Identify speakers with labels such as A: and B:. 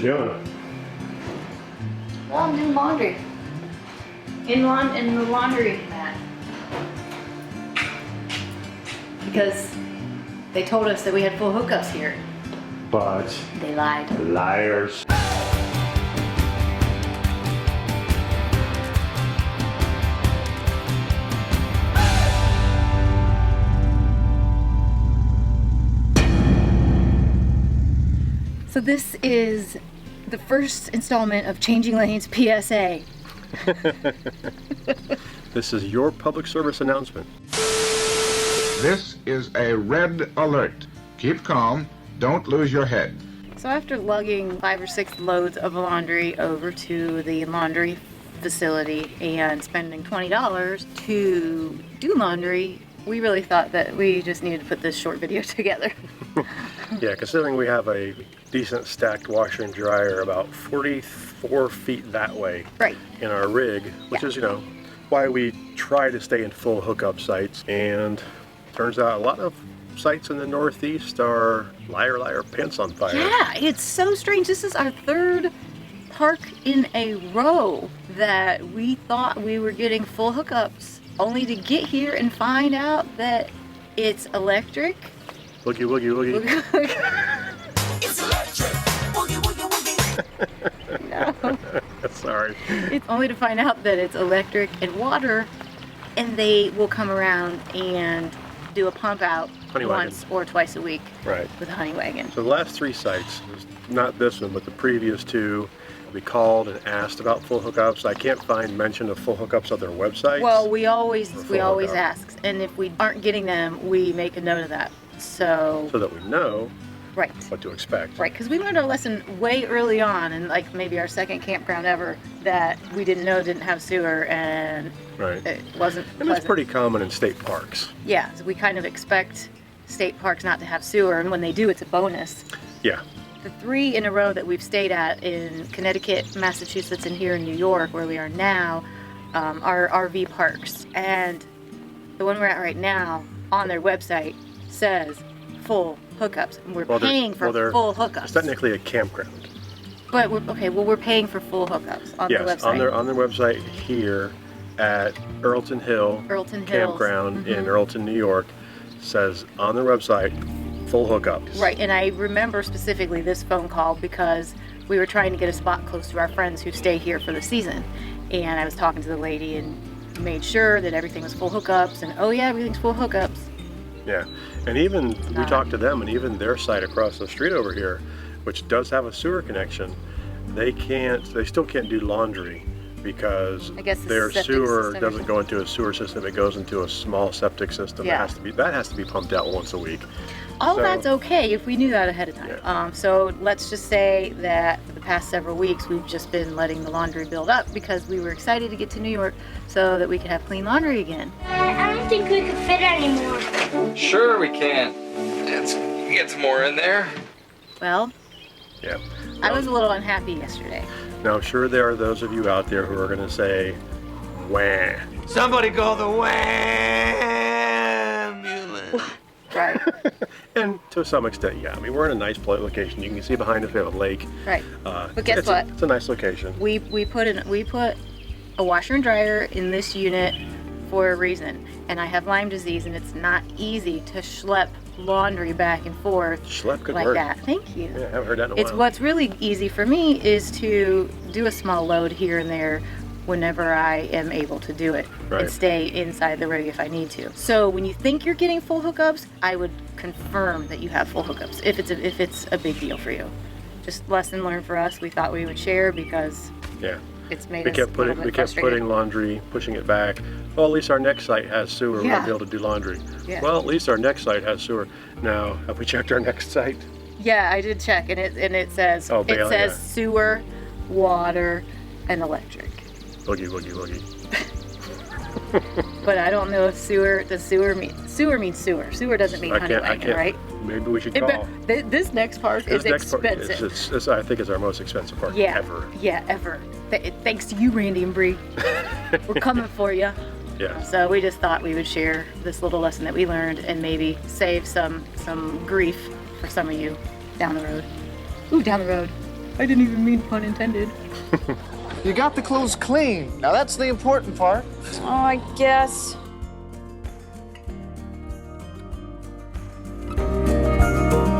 A: you doing?
B: Well, I'm doing laundry. In the laundry mat. Because they told us that we had full hookups here.
A: But
B: They lied.
A: liars.
B: So this is the first installment of Changing Lanes PSA.
A: This is your public service announcement.
C: This is a red alert. Keep calm. Don't lose your head.
B: So after lugging 5 or 6 loads of laundry over to the laundry facility and spending $20 to do laundry, we really thought that we just needed to put this short video together.
A: Yeah, considering we have a decent stacked washer and dryer about 44 feet that way
B: Right.
A: in our rig, which is, why we try to stay in full hookup sites. And turns out a lot of sites in the Northeast are liar, pants on fire.
B: Yeah, it's so strange. This is our 3rd park in a row that we thought we were getting full hookups, only to get here and find out that it's electric.
A: Woogie, woogie, woogie.
D: It's electric. Boogie, woogie, woogie.
B: No.
A: Sorry.
B: It's only to find out that it's electric and water, and they will come around and do a pump out
A: Honey Wagon.
B: once or twice a week
A: Right.
B: with a Honey Wagon.
A: So the last 3 sites, not this one, but the previous 2, we called and asked about full hookups. I can't find mention of full hookups on their websites.
B: Well, we always
A: hookup.
B: ask, and if we aren't getting them, we make a note of that. So
A: that we know
B: right.
A: what to expect.
B: Right, because we learned our lesson way early on, and like maybe our 2nd campground ever, that we didn't have sewer, and
A: Right.
B: it wasn't
A: And
B: pleasant.
A: it's pretty common in state parks.
B: Yeah, so we kind of expect state parks not to have sewer, and when they do, it's a bonus.
A: Yeah.
B: The 3 in a row that we've stayed at in Connecticut, Massachusetts, and here in New York, where we are now, are RV parks. And the one we're at right now, on their website, says full hookups. And we're paying for full hookups.
A: It's technically a campground.
B: But we're paying for full hookups on
A: Yes,
B: the website.
A: on their website here at Earlton Hill
B: Earlton Hills.
A: Campground in Earlton, New York, says on their website full hookups.
B: Right, and I remember specifically this phone call because we were trying to get a spot close to our friends who stay here for the season. And I was talking to the lady and made sure that everything was full hookups, and oh yeah, everything's full hookups.
A: Yeah, and even we talked to them, and even their site across the street over here, which does have a sewer connection, they still can't do laundry because
B: I guess the
A: their
B: septic
A: sewer
B: system or
A: doesn't
B: something.
A: go into a sewer system; it goes into a small septic system.
B: Yeah.
A: That has to be pumped out once a week.
B: All
A: So-
B: that's okay if we knew that ahead of time.
A: Yeah.
B: So let's just say that for the past several weeks we've just been letting the laundry build up because we were excited to get to New York so that we could have clean laundry again.
E: I don't think we can fit anymore.
F: Sure we can. Let's get some more in there.
B: Well,
A: Yeah.
B: I was a little unhappy yesterday.
A: Now, I'm sure there are those of you out there who are going to say, "Wah."
F: Somebody call the ambulance.
B: Right,
A: And to some extent, yeah. I mean, we're in a nice location. You can see behind us we have a lake.
B: right. But guess
A: it's
B: what?
A: It's a nice location.
B: We put a washer and dryer in this unit for a reason. And I have Lyme disease, and it's not easy to schlep laundry back and forth
A: Schlep, good
B: like
A: word.
B: that. Thank you.
A: Yeah, I haven't heard that in a
B: It's
A: while.
B: what's really easy for me is to do a small load here and there whenever I am able to do it
A: Right.
B: and stay inside the rig if I need to. So when you think you're getting full hookups, I would confirm that you have full hookups if it's a big deal for you. Just lesson learned for us. We thought we would share because
A: Yeah.
B: it's made
A: We
B: us
A: kept
B: a little
A: putting
B: bit frustrated.
A: laundry, pushing it back. Well, at least our next site has sewer. We're
B: Yeah.
A: gonna be able to do laundry.
B: Yeah.
A: Well, at least our next site has sewer. Now, have we checked our next site?
B: Yeah, I did check, and it says
A: Oh, Bailey, yeah.
B: sewer, water, and electric.
A: Boogie, woogie, woogie.
B: But I don't know if sewer means sewer. Sewer doesn't mean Honey Wagon, right?
A: Maybe we should call.
B: This next park is
A: This next part-
B: expensive.
A: it's, I think it's our most expensive park
B: Yeah,
A: ever.
B: yeah, ever. Thanks to you, Randy and Bree. We're coming for you.
A: Yeah.
B: So we just thought we would share this little lesson that we learned and maybe save some grief for some of you down the road. Ooh, down the road. I didn't even mean pun intended.
G: You got the clothes clean. Now that's the important part.
H: Oh, I guess.